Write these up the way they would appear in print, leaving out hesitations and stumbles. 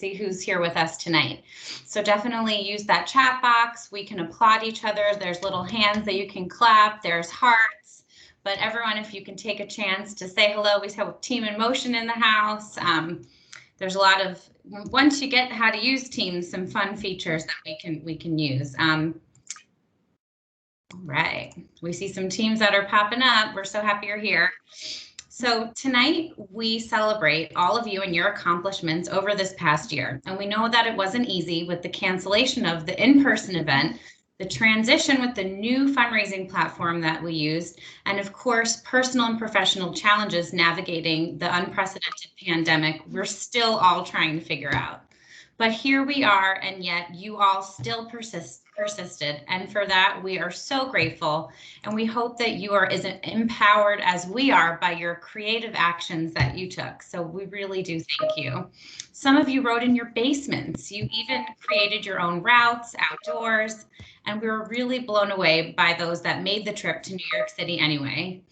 see who's here with us tonight. So definitely use that chat box. We can applaud each other. There's little hands that you can clap. There's hearts. But everyone, if you can take a chance to say hello, we have Team in Motion in the house. There's a lot of, once you get how to use Teams, some fun features that we can use. All right, we see some teams that are popping up. We're so happy you're here. So tonight we celebrate all of you and your accomplishments over this past year. And we know that it wasn't easy with the cancellation of the in-person event, the transition with the new fundraising platform that we used, and of course, personal and professional challenges navigating the unprecedented pandemic we're still all trying to figure out. But here we are, and yet you all still persisted. And for that, we are so grateful. And we hope that you are as empowered as we are by your creative actions that you took. So we really do thank you. Some of you rode in your basements. You even created your own routes outdoors. And we were really blown away by those that made the trip to New York City anyway.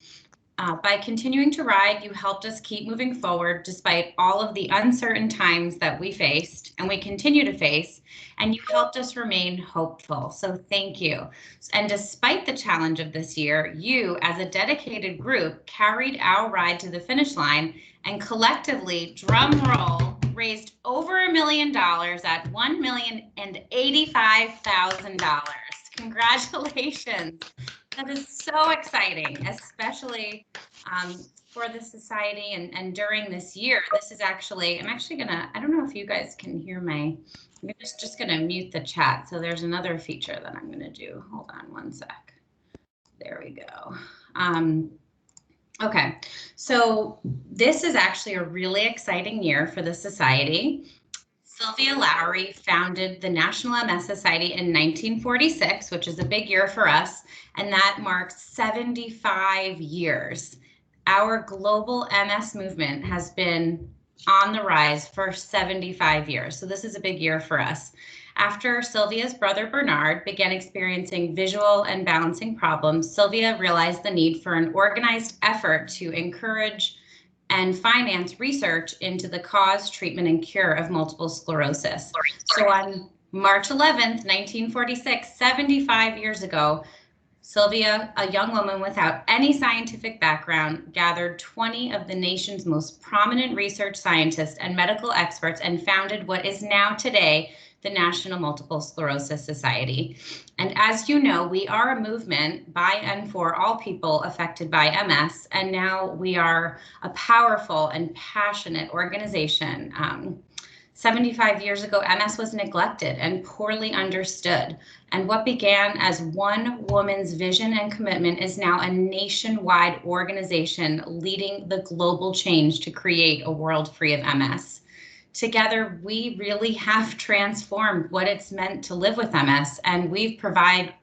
By continuing to ride, you helped us keep moving forward despite all of the uncertain times that we faced and we continue to face, and you helped us remain hopeful. So thank you. And despite the challenge of this year, you as a dedicated group carried our ride to the finish line and collectively, drum roll, raised over $1 million at $1,085,000. Congratulations. That is so exciting, especially for the society and during this year. This is actually, I'm actually gonna, I don't know if you guys can hear I'm just gonna mute the chat. So there's another feature that I'm gonna do. Hold on one sec. There we go. Okay, so this is actually a really exciting year for the society. Sylvia Lowry founded the National MS Society in 1946, which is a big year for us, and that marks 75 years. Our global MS movement has been on the rise for 75 years, so this is a big year for us. After Sylvia's brother Bernard began experiencing visual and balancing problems, Sylvia realized the need for an organized effort to encourage and finance research into the cause, treatment, and cure of multiple sclerosis. So on March 11th, 1946, 75 years ago, Sylvia, a young woman without any scientific background, gathered 20 of the nation's most prominent research scientists and medical experts and founded what is now today the National Multiple Sclerosis Society. And as you know, we are a movement by and for all people affected by MS, and now we are a powerful and passionate organization. 75 years ago, MS was neglected and poorly understood. And what began as one woman's vision and commitment is now a nationwide organization leading the global change to create a world free of MS. Together, we really have transformed what it's meant to live with MS, and we have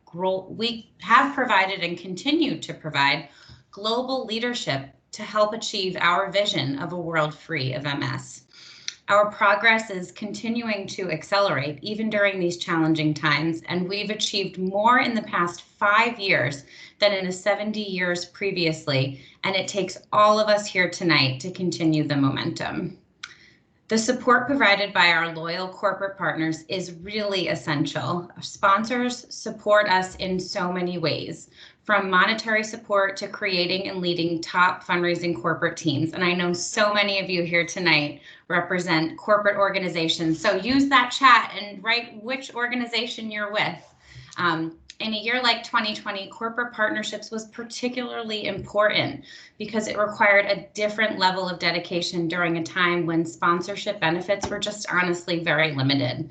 provided and continue to provide global leadership to help achieve our vision of a world free of MS. Our progress is continuing to accelerate even during these challenging times, and we've achieved more in the past 5 years than in the 70 years previously, and it takes all of us here tonight to continue the momentum. The support provided by our loyal corporate partners is really essential. Our sponsors support us in so many ways, from monetary support to creating and leading top fundraising corporate teams. And I know so many of you here tonight represent corporate organizations. So use that chat and write which organization you're with. In a year like 2020, corporate partnerships was particularly important because it required a different level of dedication during a time when sponsorship benefits were just honestly very limited.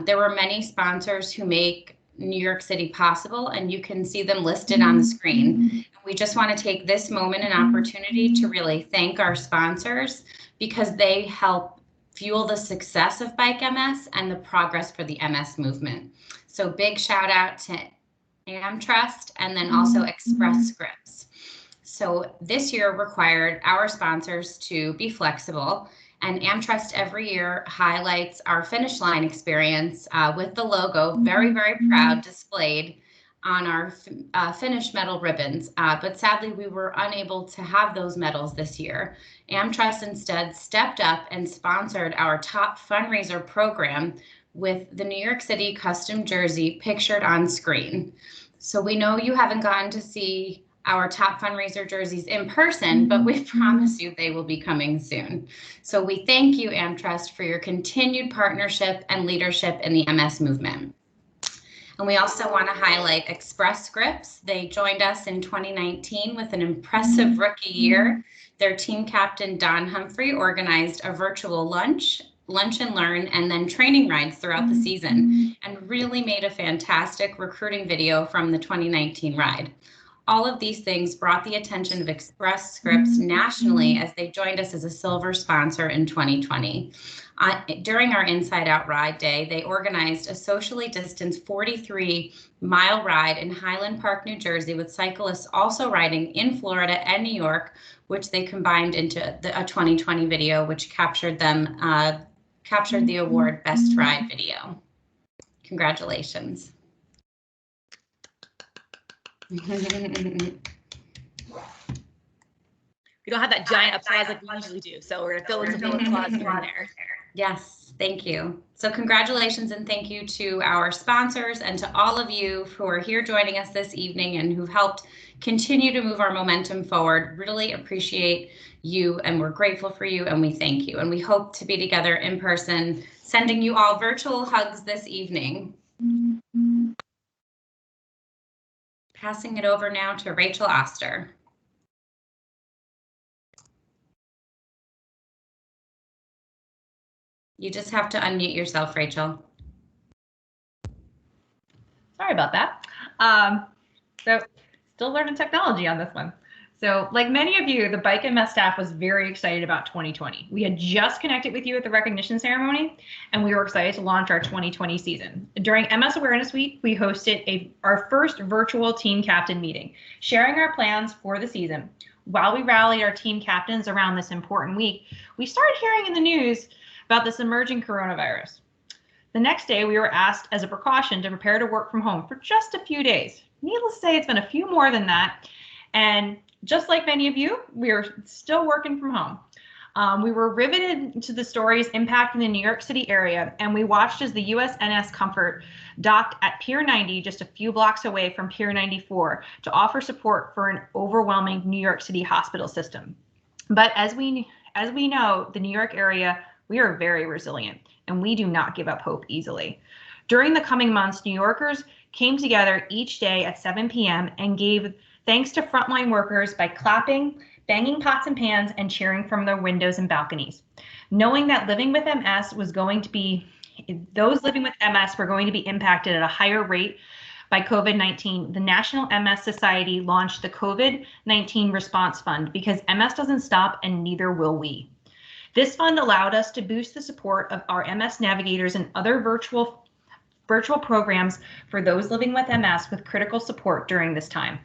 There were many sponsors who make New York City possible, and you can see them listed on the screen. We just want to take this moment and opportunity to really thank our sponsors because they help fuel the success of Bike MS and the progress for the MS movement. So big shout out to AmTrust and then also Express Scripts. So this year required our sponsors to be flexible, and AmTrust every year highlights our finish line experience with the logo, very, very proud, displayed on our finished medal ribbons, but sadly we were unable to have those medals this year. AmTrust instead stepped up and sponsored our top fundraiser program with the New York City custom jersey pictured on screen. So we know you haven't gotten to see our top fundraiser jerseys in person, but we promise you they will be coming soon. So we thank you, AmTrust, for your continued partnership and leadership in the MS movement. And we also want to highlight Express Scripts. They joined us in 2019 with an impressive rookie year. Their team captain, Don Humphrey, organized a virtual lunch and learn, and then training rides throughout the season, and really made a fantastic recruiting video from the 2019 ride. All of these things brought the attention of Express Scripts nationally as they joined us as a silver sponsor in 2020. During our Inside Out Ride Day, they organized a socially distanced 43-mile ride in Highland Park, New Jersey, with cyclists also riding in Florida and New York, which they combined into a 2020 video, which captured the award Best Ride Video. Congratulations. We don't have that giant applause like we usually do, so we're gonna fill in some applause here and there. Yes, thank you. So congratulations and thank you to our sponsors and to all of you who are here joining us this evening and who've helped continue to move our momentum forward. Really appreciate you, and we're grateful for you, and we thank you. And we hope to be together in person, sending you all virtual hugs this evening. Passing it over now to Rachel Oster. You just have to unmute yourself, Rachel. Sorry about that. So still learning technology on this one. So like many of you, the Bike MS staff was very excited about 2020. We had just connected with you at the recognition ceremony, and we were excited to launch our 2020 season. During MS Awareness Week, we hosted our first virtual team captain meeting, sharing our plans for the season. While we rallied our team captains around this important week, we started hearing in the news about this emerging coronavirus. The next day, we were asked as a precaution to prepare to work from home for just a few days. Needless to say, it's been a few more than that. And just like many of you, we are still working from home. We were riveted to the stories impacting the New York City area, and we watched as the USNS Comfort docked at Pier 90, just a few blocks away from Pier 94, to offer support for an overwhelming New York City hospital system. But as we know, the New York area, we are very resilient, and we do not give up hope easily. During the coming months, New Yorkers came together each day at 7 p.m. and gave thanks to frontline workers by clapping, banging pots and pans, and cheering from their windows and balconies. Knowing that those living with MS were going to be impacted at a higher rate by COVID-19, the National MS Society launched the COVID-19 Response Fund because MS doesn't stop and neither will we. This fund allowed us to boost the support of our MS navigators and other virtual programs for those living with MS with critical support during this time.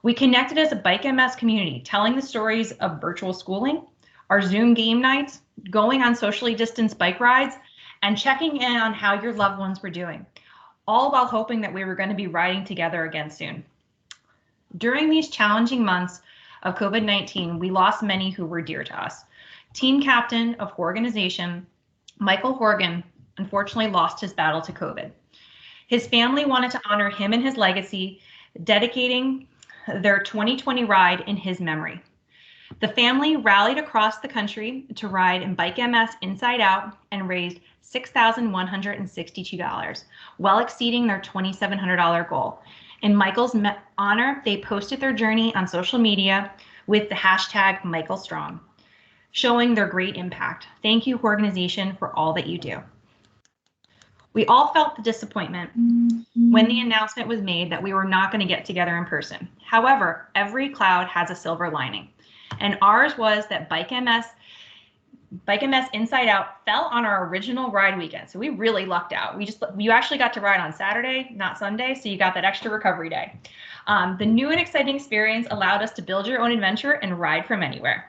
We connected as a Bike MS community, telling the stories of virtual schooling, our Zoom game nights, going on socially distanced bike rides, and checking in on how your loved ones were doing, all while hoping that we were going to be riding together again soon. During these challenging months of COVID-19, we lost many who were dear to us. Team captain of organization, Michael Horgan, unfortunately lost his battle to COVID. His family wanted to honor him and his legacy, dedicating their 2020 ride in his memory. The family rallied across the country to ride in Bike MS Inside Out and raised $6,162, well exceeding their $2,700 goal. In Michael's honor, they posted their journey on social media with the hashtag #MichaelStrong, showing their great impact. Thank you, organization, for all that you do. We all felt the disappointment when the announcement was made that we were not going to get together in person. However, every cloud has a silver lining, and ours was that Bike MS Inside Out fell on our original ride weekend. So we really lucked out. You actually got to ride on Saturday, not Sunday, so you got that extra recovery day. The new and exciting experience allowed us to build your own adventure and ride from anywhere.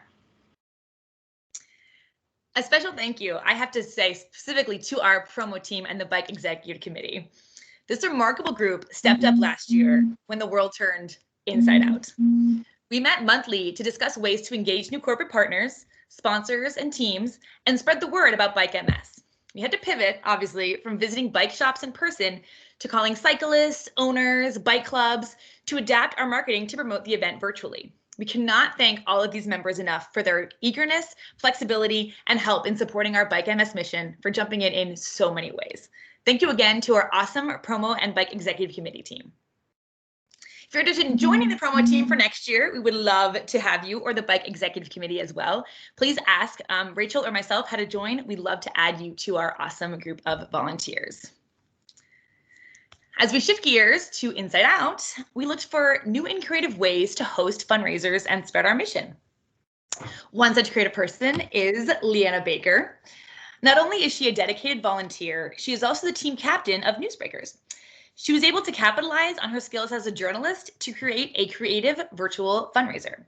A special thank you, I have to say, specifically to our promo team and the Bike Executive Committee. This remarkable group stepped up last year when the world turned inside out. We met monthly to discuss ways to engage new corporate partners, sponsors, and teams, and spread the word about Bike MS. We had to pivot, obviously, from visiting bike shops in person to calling cyclists, owners, bike clubs to adapt our marketing to promote the event virtually. We cannot thank all of these members enough for their eagerness, flexibility, and help in supporting our Bike MS mission for jumping in so many ways. Thank you again to our awesome promo and bike executive committee team. If you're interested in joining the promo team for next year, we would love to have you, or the bike executive committee as well. Please ask Rachel or myself how to join. We'd love to add you to our awesome group of volunteers. As we shift gears to Inside Out, we looked for new and creative ways to host fundraisers and spread our mission. One such creative person is Leanna Baker. Not only is she a dedicated volunteer, she is also the team captain of Newsbreakers. She was able to capitalize on her skills as a journalist to create a creative virtual fundraiser.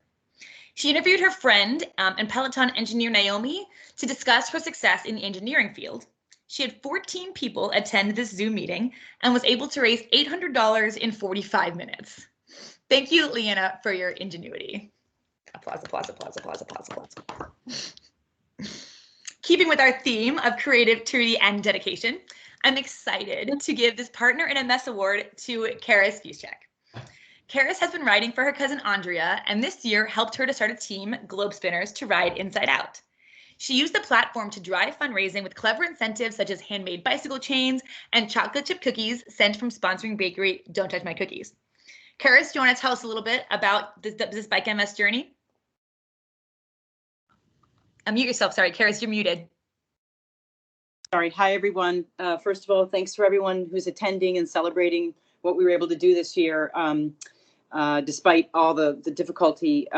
She interviewed her friend and Peloton engineer Naomi to discuss her success in the engineering field. She had 14 people attend this Zoom meeting and was able to raise $800 in 45 minutes. Thank you, Leanna, for your ingenuity. Applause, applause, applause, applause, applause, applause. Keeping with our theme of creativity and dedication, I'm excited to give this Partner in MS award to Karis Fuschek. Karis has been riding for her cousin Andrea, and this year helped her to start a team, Globe Spinners, to ride Inside Out. She used the platform to drive fundraising with clever incentives such as handmade bicycle chains and chocolate chip cookies sent from sponsoring bakery Don't Touch My Cookies. Karis, do you want to tell us a little bit about this Bike MS journey? Unmute yourself. Sorry, Karis, you're muted. Sorry. Hi, everyone. First of all, thanks for everyone who's attending and celebrating what we were able to do this year, despite all the difficulty.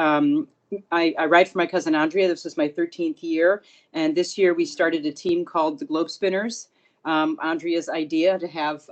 I ride for my cousin Andrea. This was my 13th year. And this year we started a team called the Globe Spinners. Andrea's idea to have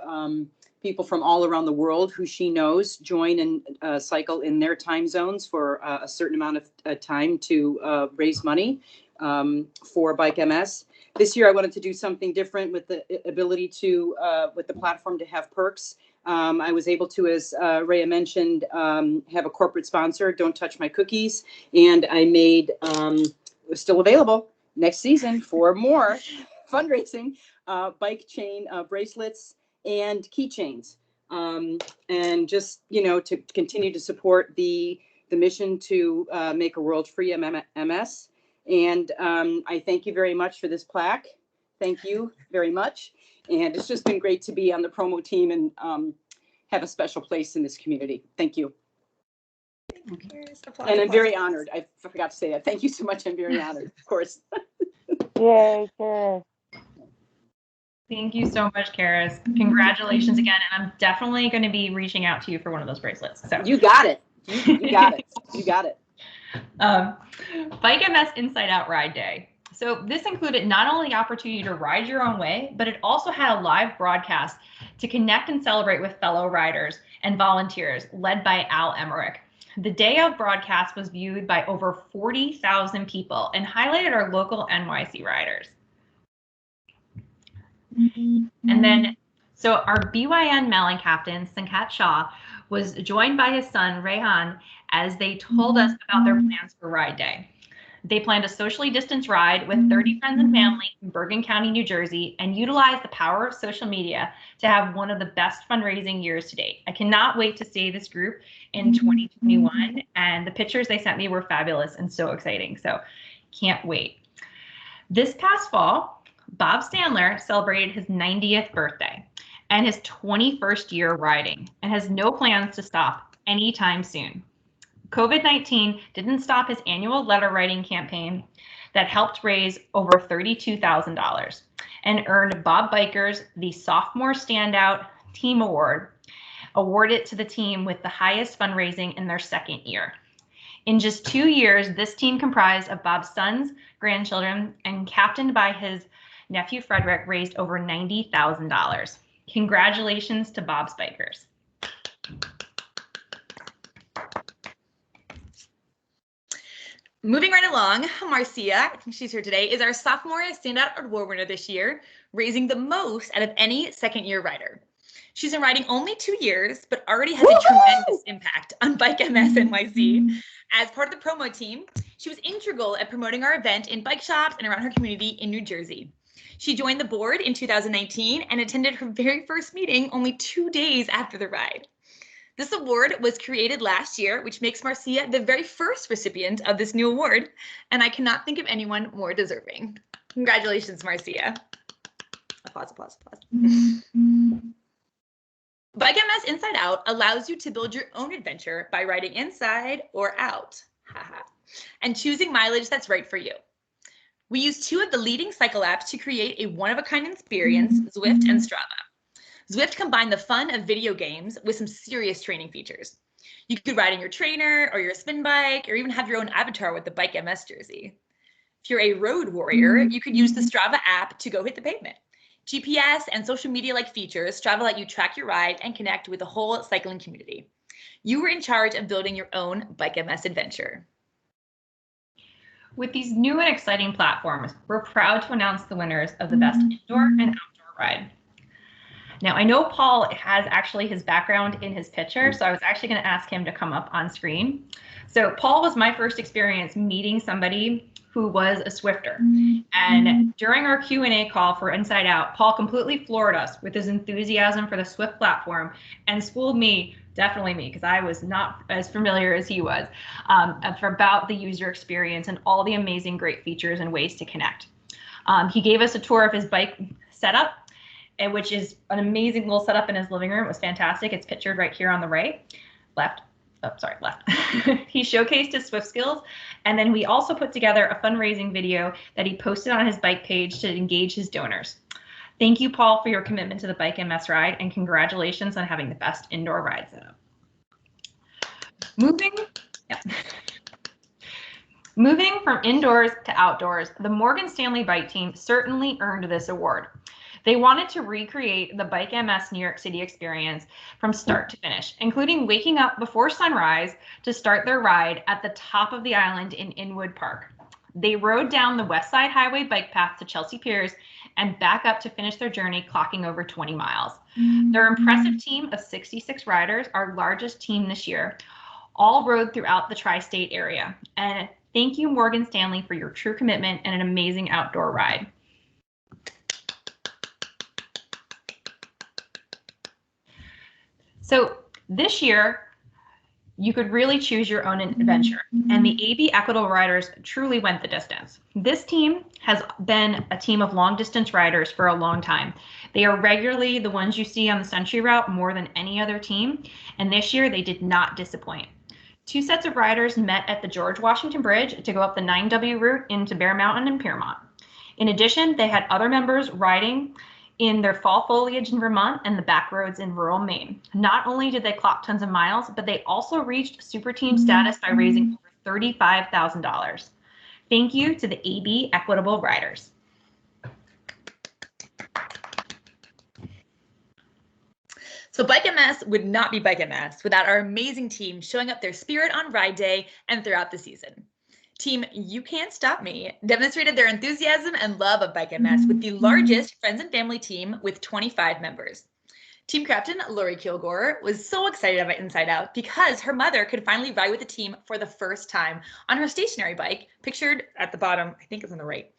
people from all around the world who she knows join and cycle in their time zones for a certain amount of time to raise money for Bike MS. This year, I wanted to do something different with the ability to, with the platform, to have perks. I was able to, as Rhea mentioned, have a corporate sponsor, Don't Touch My Cookies, and I made, still available next season for more fundraising, bike chain bracelets and keychains, and just, you know, to continue to support the mission to make a world free of MS. And I thank you very much for this plaque. Thank you very much. And it's just been great to be on the promo team and have a special place in this community. Thank you. And I'm very honored. I forgot to say that. Thank you so much. I'm very honored, of course. Yay, Karis. Thank you so much, Karis. Congratulations again. And I'm definitely going to be reaching out to you for one of those bracelets. So you got it. You got it. You got it. Bike MS Inside Out Ride Day. So this included not only the opportunity to ride your own way, but it also had a live broadcast to connect and celebrate with fellow riders and volunteers led by Al Emmerich. The day of broadcast was viewed by over 40,000 people and highlighted our local NYC riders. And then, so our BYN mailing captain, Sankat Shah, was joined by his son, Rehan, as they told us about their plans for Ride Day. They planned a socially distanced ride with 30 friends and family in Bergen County, New Jersey, and utilized the power of social media to have one of the best fundraising years to date. I cannot wait to see this group in 2021, and the pictures they sent me were fabulous and so exciting, so can't wait. This past fall, Bob Sandler celebrated his 90th birthday and his 21st year riding, and has no plans to stop anytime soon. COVID-19 didn't stop his annual letter writing campaign that helped raise over $32,000 and earned Bob Bikers the Sophomore Standout Team Award, awarded to the team with the highest fundraising in their second year. In just 2 years, this team comprised of Bob's sons, grandchildren, and captained by his nephew Frederick, raised over $90,000. Congratulations to Bob's Bikers. Moving right along, Marcia, I think she's here today, is our sophomore standout award winner this year, raising the most out of any second-year rider. She's been riding only 2 years, but already has a tremendous impact on Bike MS NYC. As part of the promo team, she was integral at promoting our event in bike shops and around her community in New Jersey. She joined the board in 2019 and attended her very first meeting only 2 days after the ride. This award was created last year, which makes Marcia the very first recipient of this new award, and I cannot think of anyone more deserving. Congratulations, Marcia. Applause, applause, applause. Bike MS Inside Out allows you to build your own adventure by riding inside or out, and choosing mileage that's right for you. We use 2 of the leading cycle apps to create a one-of-a-kind experience, Zwift and Strava. Zwift combined the fun of video games with some serious training features. You could ride in your trainer or your spin bike, or even have your own avatar with the Bike MS jersey. If you're a road warrior, you could use the Strava app to go hit the pavement. GPS and social media-like features, Strava let you track your ride and connect with the whole cycling community. You were in charge of building your own Bike MS adventure. With these new and exciting platforms, we're proud to announce the winners of the Best Indoor and Outdoor Ride. Now, I know Paul has actually his background in his picture, so I was actually going to ask him to come up on screen. So Paul was my first experience meeting somebody who was a Swifter. And during our Q&A call for Inside Out, Paul completely floored us with his enthusiasm for the Swift platform and schooled me, definitely me, because I was not as familiar as he was, about the user experience and all the amazing great features and ways to connect. He gave us a tour of his bike setup, which is an amazing little setup in his living room. It was fantastic. It's pictured right here on the left. He showcased his Swift skills, and then we also put together a fundraising video that he posted on his bike page to engage his donors. Thank you, Paul, for your commitment to the Bike MS ride, and congratulations on having the best indoor ride setup. Moving from indoors to outdoors, the Morgan Stanley bike team certainly earned this award. They wanted to recreate the Bike MS New York City experience from start to finish, including waking up before sunrise to start their ride at the top of the island in Inwood Park. They rode down the West Side Highway bike path to Chelsea Piers and back up to finish their journey, clocking over 20 miles. Their impressive team of 66 riders, our largest team this year, all rode throughout the tri-state area. And thank you, Morgan Stanley, for your true commitment and an amazing outdoor ride. So this year, you could really choose your own adventure, and the AB Equitable Riders truly went the distance. This team has been a team of long distance riders for a long time. They are regularly the ones you see on the Century Route more than any other team, and this year they did not disappoint. 2 sets of riders met at the George Washington Bridge to go up the 9W route into Bear Mountain and Piermont. In addition, they had other members riding in their fall foliage in Vermont and the back roads in rural Maine. Not only did they clock tons of miles, but they also reached super team status by raising over $35,000. Thank you to the AB Equitable Riders. So Bike MS would not be Bike MS without our amazing team showing up their spirit on ride day and throughout the season. Team You Can't Stop Me demonstrated their enthusiasm and love of Bike MS with the largest friends and family team with 25 members. Team captain Lori Kilgore was so excited about Inside Out because her mother could finally ride with the team for the first time on her stationary bike, pictured at the bottom, I think it's on the right.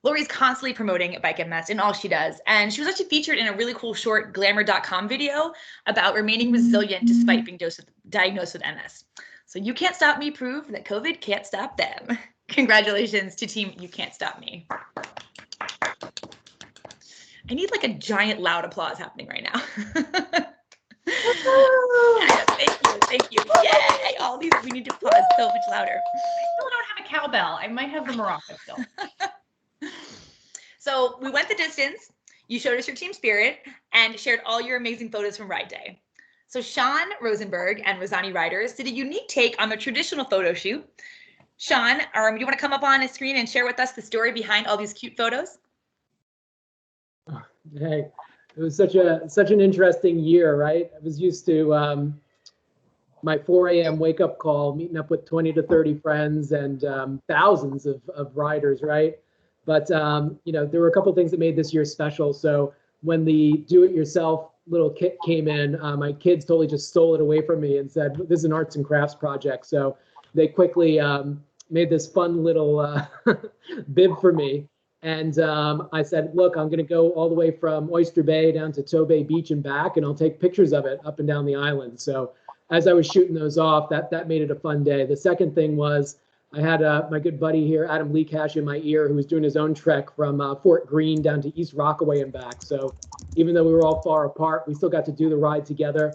Lori's constantly promoting Bike MS in all she does, and she was actually featured in a really cool short glamour.com video about remaining resilient despite being diagnosed with MS. So You Can't Stop Me proved that COVID can't stop them. Congratulations to Team You Can't Stop Me. I need like a giant loud applause happening right now. Thank you. Yay! All these, we need to applaud so much louder. I still don't have a cowbell. I might have the maraca still. So we went the distance. You showed us your team spirit and shared all your amazing photos from Ride Day. So Sean Rosenberg and Rosani Riders did a unique take on the traditional photo shoot. Sean, you want to come up on a screen and share with us the story behind all these cute photos? Hey, it was such an interesting year, right? I was used to my 4 a.m. wake up call, meeting up with 20 to 30 friends and thousands of riders, right? But there were a couple of things that made this year special. So when the do-it-yourself little kit came in, my kids totally just stole it away from me and said, this is an arts and crafts project. So they quickly made this fun little bib for me. And I said, look, I'm going to go all the way from Oyster Bay down to Tobay Beach and back, and I'll take pictures of it up and down the island. So as I was shooting those off, that made it a fun day. The second thing was I had my good buddy here, Adam Leacash, in my ear, who was doing his own trek from Fort Greene down to East Rockaway and back. So even though we were all far apart, we still got to do the ride together.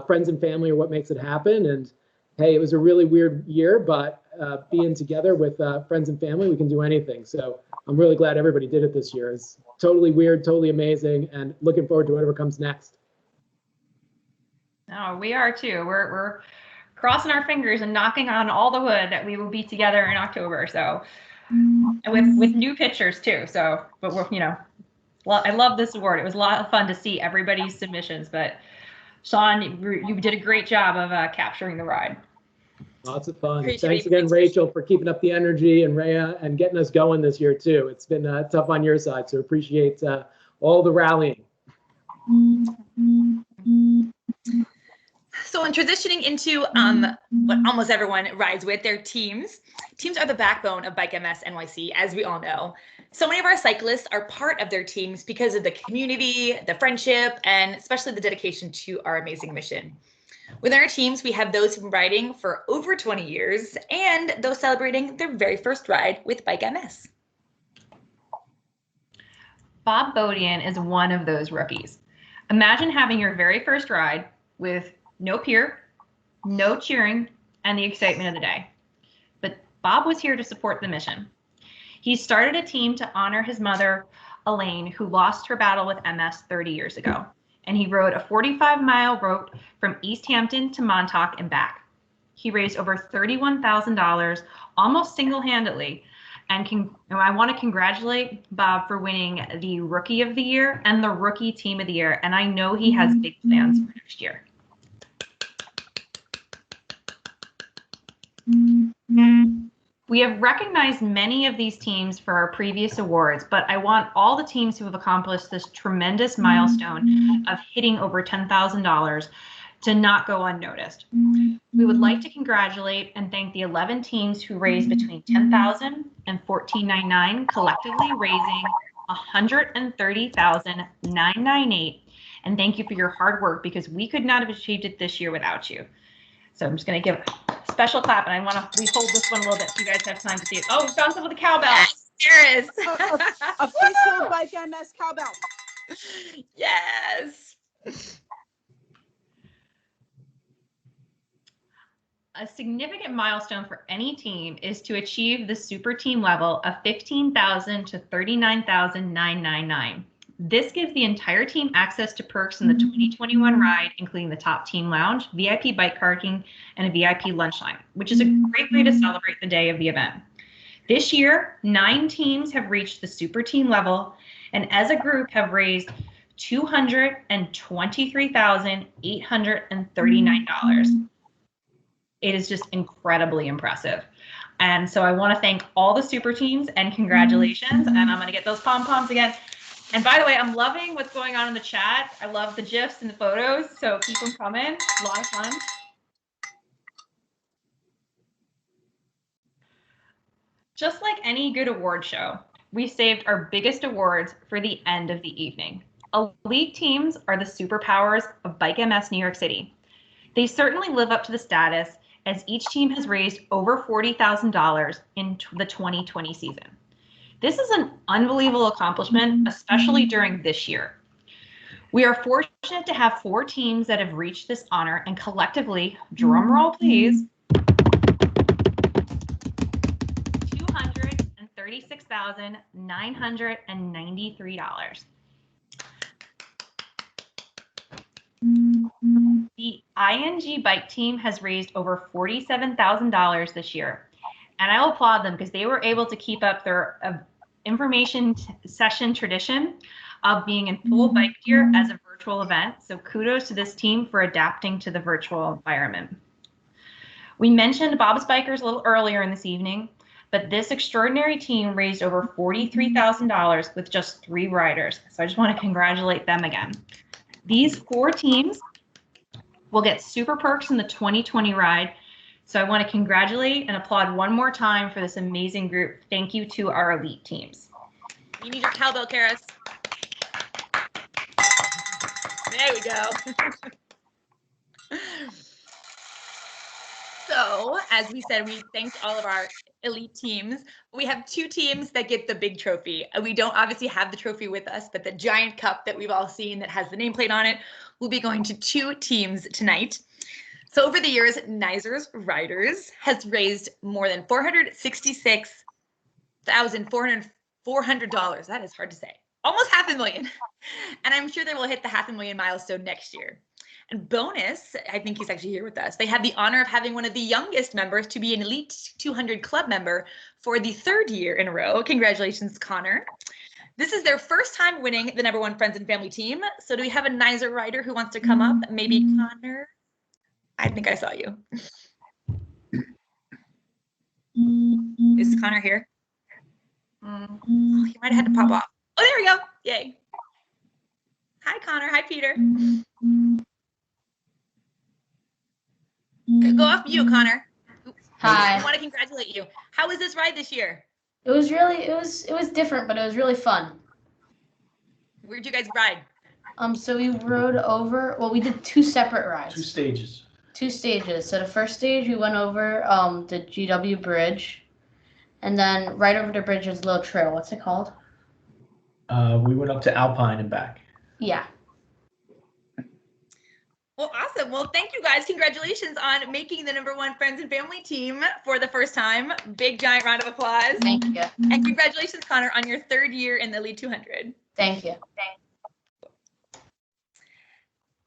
Friends and family are what makes it happen. And hey, it was a really weird year, but being together with friends and family, we can do anything. So I'm really glad everybody did it this year. It's totally weird, totally amazing, and looking forward to whatever comes next. Oh, we are too. We're crossing our fingers and knocking on all the wood that we will be together in October. So, and with new pictures too. So, but we're, well, I love this award. It was a lot of fun to see everybody's submissions. But Sean, you did a great job of capturing the ride. Lots of fun. Appreciate Thanks you. again, Rachel, for keeping up the energy, and Rhea, and getting us going this year too. It's been tough on your side, so appreciate all the rallying. So in transitioning into what almost everyone rides with, their teams. Teams are the backbone of Bike MS NYC, as we all know. So many of our cyclists are part of their teams because of the community, the friendship, and especially the dedication to our amazing mission. Within our teams, we have those who've been riding for over 20 years and those celebrating their very first ride with Bike MS. Bob Bodian is one of those rookies. Imagine having your very first ride with no peer, no cheering, and the excitement of the day. But Bob was here to support the mission. He started a team to honor his mother, Elaine, who lost her battle with MS 30 years ago. And he rode a 45-mile route from East Hampton to Montauk and back. He raised over $31,000 almost single-handedly. And I want to congratulate Bob for winning the Rookie of the Year and the Rookie Team of the Year. And I know he has big plans for next year. We have recognized many of these teams for our previous awards, but I want all the teams who have accomplished this tremendous milestone of hitting over $10,000 to not go unnoticed. We would like to congratulate and thank the 11 teams who raised between $10,000 and $14,999, collectively raising $130,998. And thank you for your hard work, because we could not have achieved it this year without you. So I'm just going to give a special clap, and I want to hold this one a little bit so you guys have time to see it. Oh, bounce up with a cowbell. Yes, there is. Official Bike MS cowbell. Yes. A significant milestone for any team is to achieve the super team level of $15,000 to $39,999. This gives the entire team access to perks in the 2021 ride, including the top team lounge, VIP bike parking, and a VIP lunch line, which is a great way to celebrate the day of the event. This year, 9 teams have reached the super team level, and as a group have raised $223,839. It is just incredibly impressive. And so I want to thank all the super teams and congratulations. And I'm going to get those pom-poms again. And by the way, I'm loving what's going on in the chat. I love the GIFs and the photos, so keep them coming. A lot of fun. Just like any good award show, we saved our biggest awards for the end of the evening. Elite teams are the superpowers of Bike MS New York City. They certainly live up to the status, as each team has raised over $40,000 in the 2020 season. This is an unbelievable accomplishment, especially during this year. We are fortunate to have 4 teams that have reached this honor, and collectively, drum roll please, $236,993. The ING bike team has raised over $47,000 this year. And I will applaud them, because they were able to keep up their information session tradition of being in full bike gear as a virtual event. So kudos to this team for adapting to the virtual environment. We mentioned Bob's Bikers a little earlier in this evening. but this extraordinary team raised over $43,000 with just 3 riders. So I just want to congratulate them again. These 4 teams will get super perks in the 2020 ride. So I want to congratulate and applaud one more time for this amazing group. Thank you to our elite teams. You need your cowbell, Karis. There we go. So, as we said, we thanked all of our elite teams. We have 2 teams that get the big trophy. We don't obviously have the trophy with us, but the giant cup that we've all seen that has the nameplate on it will be going to 2 teams tonight. So over the years, NYC's Riders has raised more than $466,400. That is hard to say. Almost $500,000. And I'm sure they will hit the $500,000 milestone next year. And bonus, I think he's actually here with us. They had the honor of having one of the youngest members to be an Elite 200 Club member for the 3rd year in a row. Congratulations, Connor. This is their first time winning the #1 Friends and Family team. So do we have a NYC rider who wants to come up? Maybe Connor? I think I saw you. Is Connor here? Oh, he might have had to pop off. Oh, there we go. Yay. Hi, Connor. Hi, Peter. Go off mute, Connor. Hi. I want to congratulate you. How was this ride this year? It was different, but it was really fun. Where'd you guys ride? So we rode over, well, we did 2 separate rides. 2 stages. 2 stages. So the first stage, we went over the GW Bridge, and then right over the bridge is a little trail. What's it called? We went up to Alpine and back. Yeah. Well, awesome. Well, thank you guys. Congratulations on making the #1 Friends and Family team for the first time. Big, giant round of applause. Thank you. And congratulations, Connor, on your 3rd year in the Elite 200. Thank you.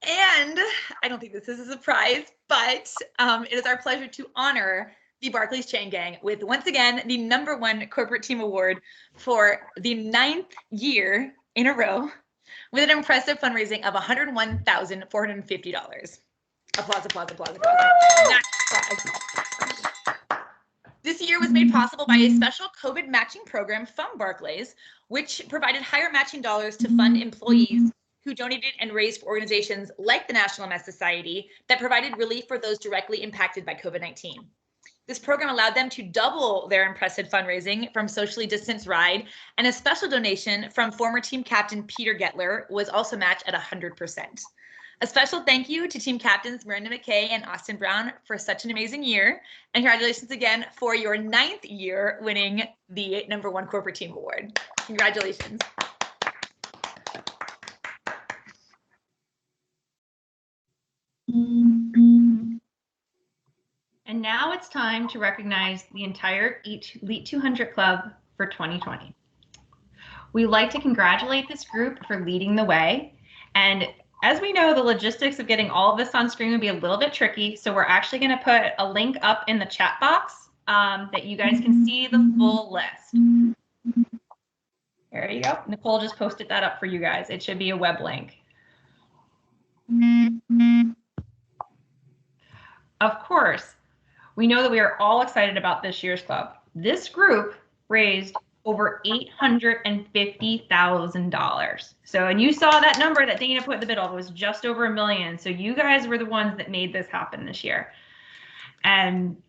And I don't think this is a surprise, but it is our pleasure to honor the Barclays Chain Gang with, once again, the #1 Corporate Team Award for the 9th year in a row with an impressive fundraising of $101,450. Applause, applause, applause, applause. Applause. This year was made possible by a special COVID matching program from Barclays, which provided higher matching dollars to fund employees who donated and raised for organizations like the National MS Society that provided relief for those directly impacted by COVID-19. This program allowed them to double their impressive fundraising from Socially Distanced Ride, and a special donation from former team captain Peter Gettler was also matched at 100%. A special thank you to team captains Miranda McKay and Austin Brown for such an amazing year, and congratulations again for your 9th year winning the #1 Corporate Team Award. Congratulations. And now it's time to recognize the entire Elite 200 Club for 2020. We'd like to congratulate this group for leading the way. And as we know, the logistics of getting all of this on screen would be a little bit tricky. So we're actually going to put a link up in the chat box that you guys can see the full list. There you go. Nicole just posted that up for you guys. It should be a web link. Of course, we know that we are all excited about this year's club. This group raised over $850,000. So, and you saw that number that Dana put in the middle, it was just over $1 million. So you guys were the ones that made this happen this year. And,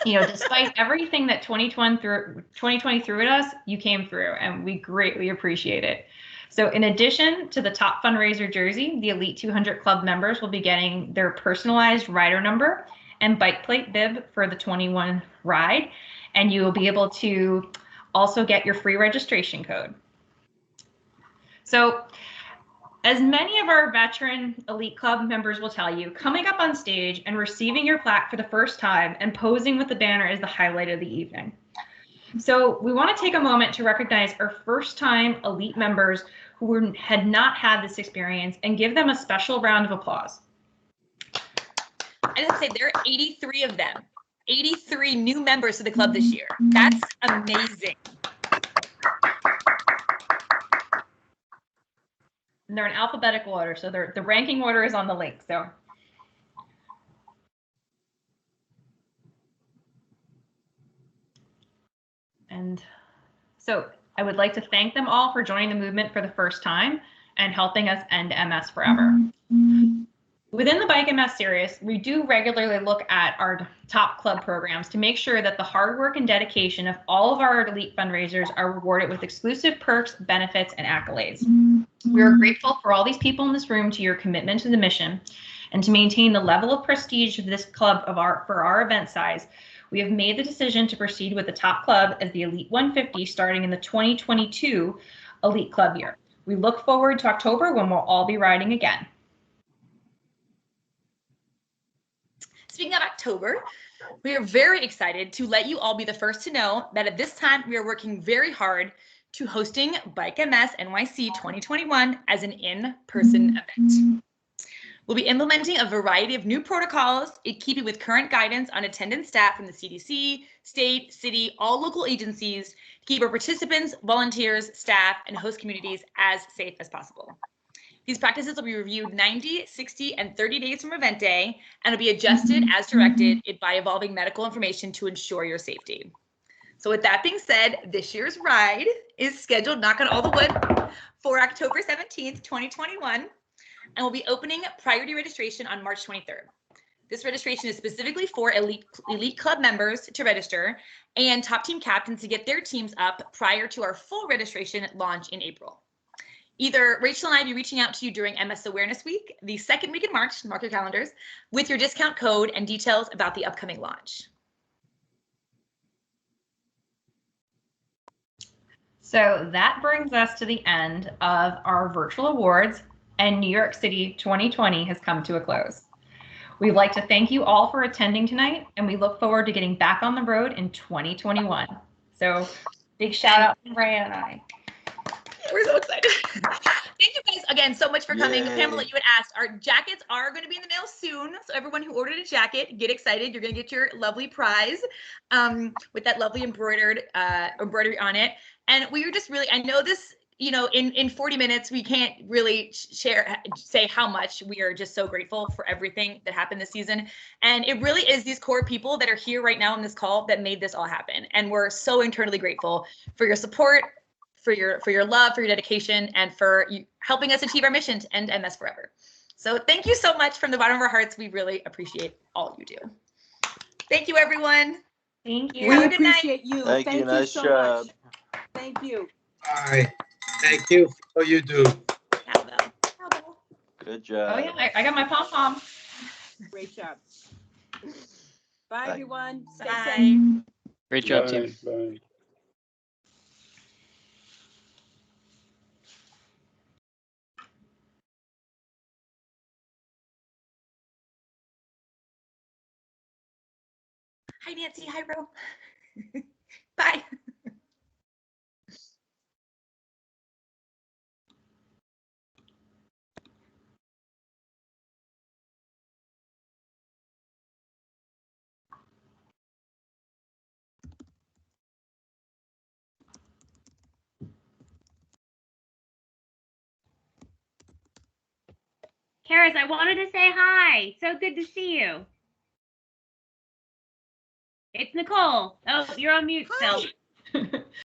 you know, despite everything that 2020 threw at us, you came through, and we greatly appreciate it. So in addition to the top fundraiser jersey, the Elite 200 Club members will be getting their personalized rider number and bike plate bib for the 21 ride. And you will be able to also get your free registration code. So as many of our veteran Elite Club members will tell you, coming up on stage and receiving your plaque for the first time and posing with the banner is the highlight of the evening. So we want to take a moment to recognize our first-time Elite members who had not had this experience and give them a special round of applause. I would say there are 83 of them, 83 new members to the club this year. That's amazing. And they're in alphabetical order, so the ranking order is on the link. So. So I would like to thank them all for joining the movement for the first time and helping us end MS forever. Within the Bike MS series, we do regularly look at our top club programs to make sure that the hard work and dedication of all of our elite fundraisers are rewarded with exclusive perks, benefits, and accolades. We are grateful for all these people in this room to your commitment to the mission, and to maintain the level of prestige of this club for our event size, we have made the decision to proceed with the top club as the Elite 150 starting in the 2022 Elite Club year. We look forward to October when we'll all be riding again. Speaking of October, we are very excited to let you all be the first to know that at this time we are working very hard to hosting Bike MS NYC 2021 as an in-person event. We'll be implementing a variety of new protocols in keeping with current guidance on attendance staff from the CDC, state, city, all local agencies to keep our participants, volunteers, staff, and host communities as safe as possible. These practices will be reviewed 90, 60, and 30 days from event day, and will be adjusted as directed by evolving medical information to ensure your safety. So with that being said, this year's ride is scheduled, knock on all the wood, for October 17th, 2021, and will be opening priority registration on March 23rd. This registration is specifically for elite club members to register and top team captains to get their teams up prior to our full registration launch in April. Either Rachel and I will be reaching out to you during MS Awareness Week, the second week in March, mark your calendars, with your discount code and details about the upcoming launch. So that brings us to the end of our virtual awards, and New York City 2020 has come to a close. We'd like to thank you all for attending tonight, and we look forward to getting back on the road in 2021. So big shout out to Raya and I. We're so excited. Thank you guys again so much for coming. Yay. Pamela, you had asked, our jackets are going to be in the mail soon. So everyone who ordered a jacket, get excited. You're going to get your lovely prize with that lovely embroidery on it. And we were just really, I know this, you know, in 40 minutes, we can't really say how much we are just so grateful for everything that happened this season. And it really is these core people that are here right now on this call that made this all happen. And we're so internally grateful for your support, for your love, for your dedication, and for you helping us achieve our mission to end MS forever. So thank you so much from the bottom of our hearts. We really appreciate all you do. Thank you, everyone. Thank you. We Have a good night. appreciate you. Thank you. Nice so job. much. Thank you. All right. Thank you for all you do. Cowbell. Cowbell. Good job. Oh yeah, I got my pom-pom. Great job. Bye, Bye. everyone. Stay Bye. safe. Great job, team. Bye. Hi, Nancy. Hi, Ro. Bye. Karis, I wanted to say hi. So good to see you. It's Nicole. Oh, you're on mute still. Hi.